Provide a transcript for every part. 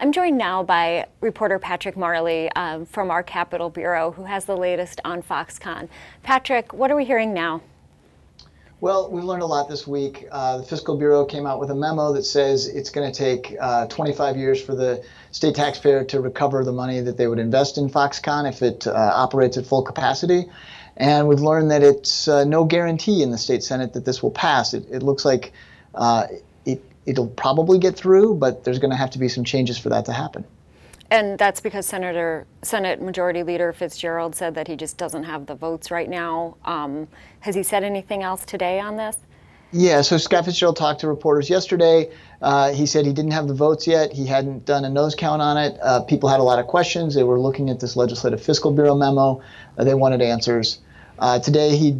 I'm joined now by reporter Patrick Marley from our Capitol Bureau, who has the latest on Foxconn. Patrick, what are we hearing now? Well, we've learned a lot this week. The Fiscal Bureau came out with a memo that says it's going to take 25 years for the state taxpayer to recover the money that they would invest in Foxconn if it operates at full capacity. And we've learned that it's no guarantee in the state Senate that this will pass. It looks like it'll probably get through, but there's going to have to be some changes for that to happen. And that's because Senate Majority Leader Fitzgerald said that he just doesn't have the votes right now. Has he said anything else today on this? Yeah, so Scott Fitzgerald talked to reporters yesterday. He said he didn't have the votes yet. He hadn't done a nose count on it. People had a lot of questions. They were looking at this Legislative Fiscal Bureau memo. They wanted answers. Today he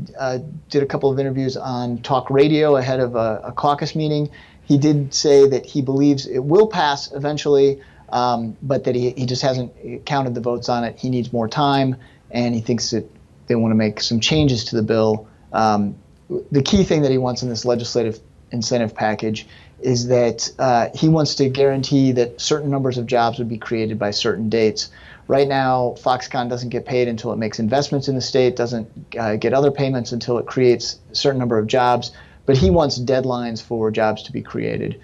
did a couple of interviews on talk radio ahead of a caucus meeting. He did say that he believes it will pass eventually, but that he just hasn't counted the votes on it. He needs more time, and he thinks that they want to make some changes to the bill. The key thing that he wants in this legislative incentive package is that he wants to guarantee that certain numbers of jobs would be created by certain dates. Right now, Foxconn doesn't get paid until it makes investments in the state, doesn't get other payments until it creates a certain number of jobs, but he wants deadlines for jobs to be created.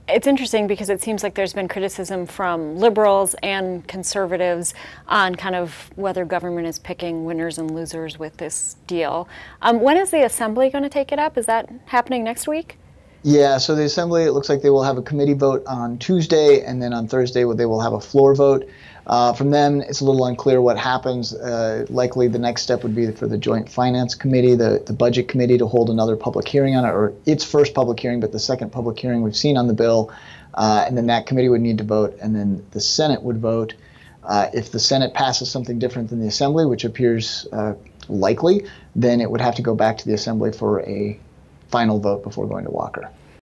It's interesting because it seems like there's been criticism from liberals and conservatives on kind of whether government is picking winners and losers with this deal. When is the Assembly going to take it up? Is that happening next week? Yeah, so the Assembly, it looks like they will have a committee vote on Tuesday, and then on Thursday they will have a floor vote. From them, it's a little unclear what happens. Likely the next step would be for the Joint Finance Committee, the Budget Committee, to hold another public hearing on it, or its first public hearing, but the second public hearing we've seen on the bill. And then that committee would need to vote, and then the Senate would vote. If the Senate passes something different than the Assembly, which appears likely, then it would have to go back to the Assembly for a final vote before going to Walker.